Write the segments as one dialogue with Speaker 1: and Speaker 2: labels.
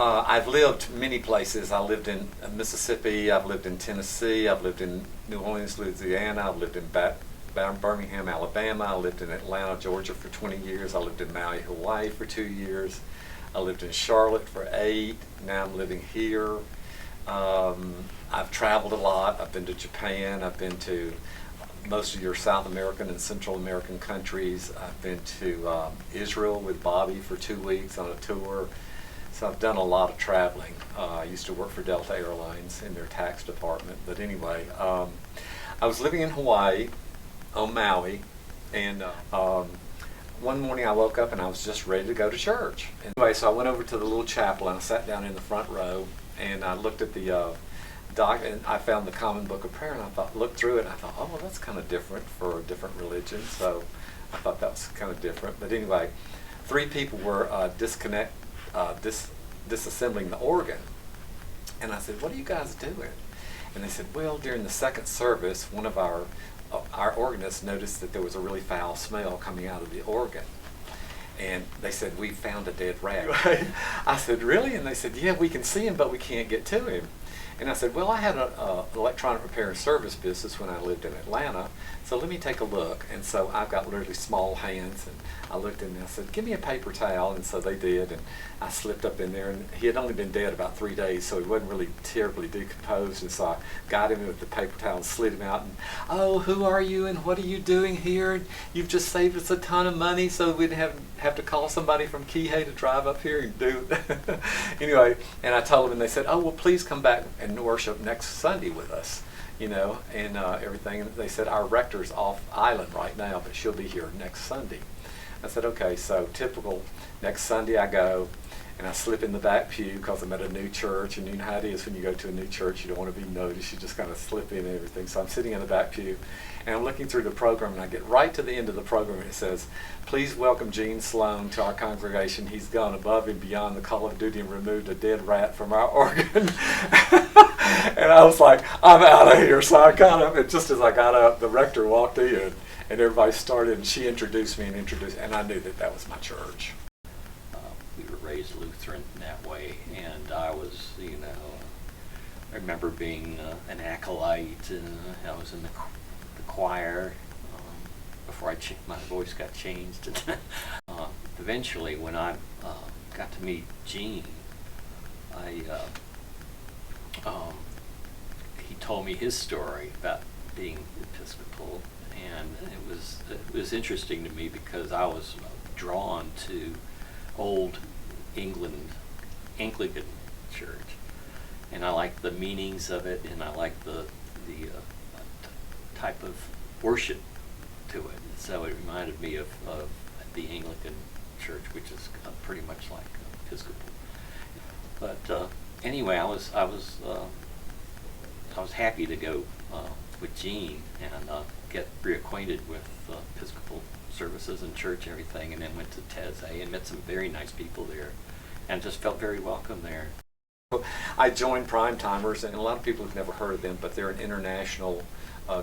Speaker 1: I've lived many places. I lived in Mississippi, I've lived in Tennessee, I've lived in New Orleans, Louisiana, I've lived in Birmingham, Alabama, I lived in Atlanta, Georgia for 20 years, I lived in Maui, Hawaii for 2 years, I lived in Charlotte for 8, now I'm living here. I've traveled a lot. I've been to Japan, I've been to most of your South American and Central American countries. I've been to Israel with Bobby for 2 weeks on a tour. So I've done a lot of traveling. I used to work for Delta Airlines in their tax department. But anyway, I was living in Hawaii, on Maui, and one morning I woke up and I was just ready to go to church. Anyway, so I went over to the little chapel and I sat down in the front row and I looked at the doc, and I found the Common Book of Prayer, and I looked through it and I thought, oh, well, that's kind of different for a different religion. So I thought that was kind of different. But anyway, 3 people were disassembling the organ. And I said, what are you guys doing? And they said, well, during the second service, one of our organists noticed that there was a really foul smell coming out of the organ. And they said, we found a dead rat. I said, really? And they said, yeah, we can see him, but we can't get to him. And I said, well, I had an electronic repair and service business when I lived in Atlanta, so let me take a look. And so I've got literally small hands, and I looked in and I said, give me a paper towel, and so they did, and I slipped up in there, and he had only been dead about 3 days, so he wasn't really terribly decomposed, and so I got him with the paper towel and slid him out, and, oh, who are you, and what are you doing here? You've just saved us a ton of money, so we didn't have to call somebody from Kihei to drive up here and do it. Anyway, and I told them, and they said, oh, well, please come back and worship next Sunday with us, you know, and everything. And they said, our rector's off island right now, but she'll be here next Sunday. I said, okay, so typical. Next Sunday I go, and I slip in the back pew because I'm at a new church, and you know how it is when you go to a new church, you don't want to be noticed, you just kind of slip in and everything. So I'm sitting in the back pew, and I'm looking through the program, and I get right to the end of the program, and it says, please welcome Gene Sloan to our congregation. He's gone above and beyond the call of duty and removed a dead rat from our organ. And I was like, I'm out of here. So I got up, and just as I got up, the rector walked in, and everybody started, and she introduced me and I knew that that was my church.
Speaker 2: We were raised Lutheran that way, and I was, I remember being an acolyte, and I was in the choir before my voice got changed. Eventually, when I got to meet Gene, he told me his story about being Episcopal, and it was interesting to me because I was drawn to old England Anglican church, and I liked the meanings of it, and I liked the type of worship to it. So it reminded me of the Anglican church, which is pretty much like Episcopal. But anyway, I was happy to go with Gene and get reacquainted with Episcopal services and church and everything, and then went to Teze and met some very nice people there, and just felt very welcome there.
Speaker 1: I joined Prime Timers, and a lot of people have never heard of them, but they're an international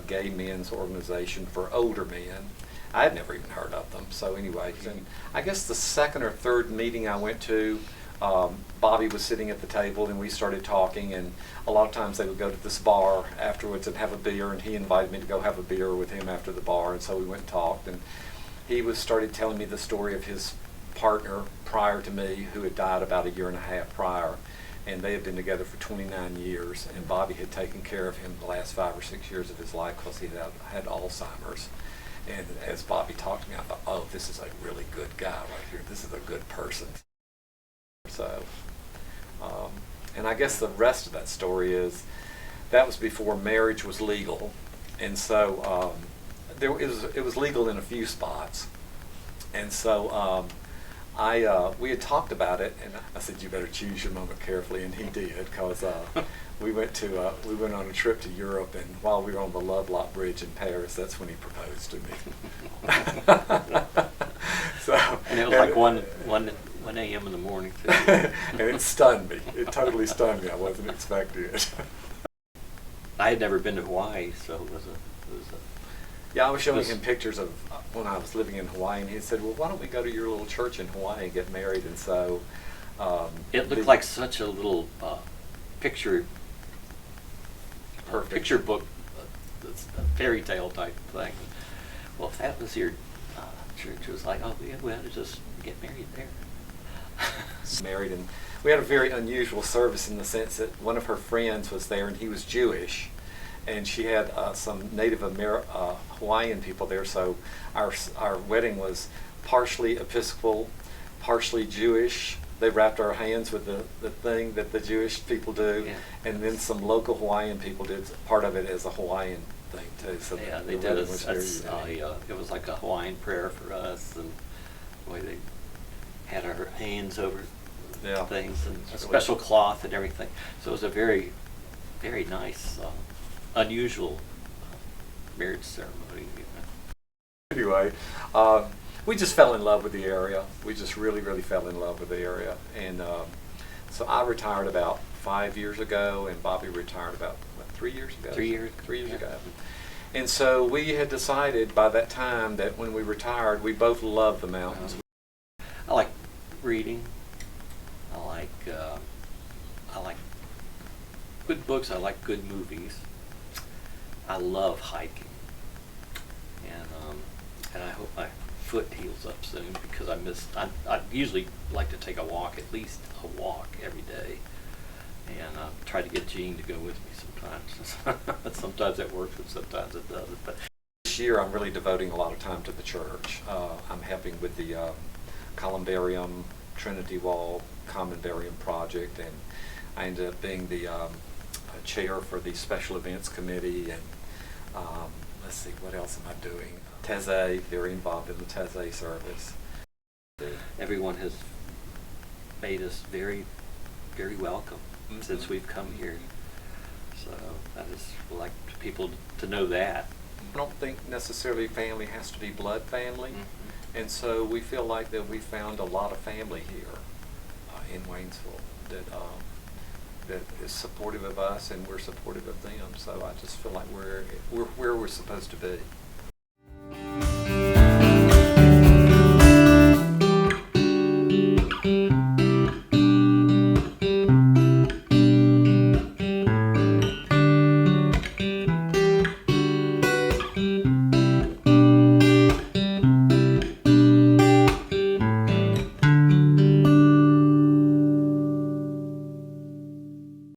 Speaker 1: gay men's organization for older men. I had never even heard of them. So anyway, and I guess the second or third meeting I went to, Bobby was sitting at the table, and we started talking, and a lot of times they would go to this bar afterwards and have a beer, and he invited me to go have a beer with him after the bar, and so we went and talked, and he started telling me the story of his partner prior to me, who had died about 1.5 years prior, and they had been together for 29 years, and Bobby had taken care of him the last 5 or 6 years of his life because he had Alzheimer's. And as Bobby talked to me, I thought, oh, this is a really good guy right here. This is a good person. So, and I guess the rest of that story is that was before marriage was legal, and so it was legal in a few spots, and so we had talked about it, and I said, you better choose your moment carefully, and he did, because we went on a trip to Europe, and while we were on the Lovelock Bridge in Paris, that's when he proposed to me. So,
Speaker 2: and it was like 1 a.m. in the morning too.
Speaker 1: And it stunned me. It totally stunned me. I wasn't expecting it.
Speaker 2: I had never been to Hawaii, so it was a
Speaker 1: yeah, I was showing him pictures of when I was living in Hawaii, and he said, well, why don't we go to your little church in Hawaii and get married? And so
Speaker 2: It looked like such a little picture
Speaker 1: Perfect.
Speaker 2: picture book, a fairy tale type thing. Well, if that was your church, it was like, oh, yeah, we ought to just get married there.
Speaker 1: Married, and we had a very unusual service in the sense that one of her friends was there, and he was Jewish, and she had some Hawaiian people there. So our wedding was partially Episcopal, partially Jewish. They wrapped our hands with the thing that the Jewish people do,
Speaker 2: Yeah.
Speaker 1: and then some local Hawaiian people did part of it as a Hawaiian thing too. So
Speaker 2: Yeah,
Speaker 1: the
Speaker 2: they did.
Speaker 1: wedding was very unique.
Speaker 2: It was like a Hawaiian prayer for us, and the way they had our hands over
Speaker 1: Yeah.
Speaker 2: things, and
Speaker 1: It's
Speaker 2: a
Speaker 1: really-
Speaker 2: special cloth and everything. So it was a very, very nice, unusual marriage ceremony.
Speaker 1: Anyway, we just fell in love with the area. We just really, really fell in love with the area. And so I retired about 5 years ago, and Bobby retired about, what, 3 years ago?
Speaker 2: 3 years.
Speaker 1: 3 years
Speaker 2: Yeah.
Speaker 1: ago. And so we had decided by that time that when we retired, we both loved the mountains.
Speaker 2: I like reading. I like good books. I like good movies. I love hiking, and I hope my foot heals up soon, because I usually like to take a walk, at least a walk every day, and try to get Jean to go with me sometimes. Sometimes it works, and sometimes it doesn't. But
Speaker 1: This year, I'm really devoting a lot of time to the church. I'm helping with the Columbarium, Trinity Wall, Common project, and I ended up being the chair for the Special Events Committee, and let's see, what else am I doing? Teze, very involved in the Teze service.
Speaker 2: everyone has made us very, very welcome
Speaker 1: Mhm.
Speaker 2: since we've come here. So I just would like people to know that.
Speaker 1: I don't think necessarily family has to be blood family, and so we feel like that we found a lot of family here in Waynesville that is supportive of us, and we're supportive of them. So I just feel like we're where we're supposed to be.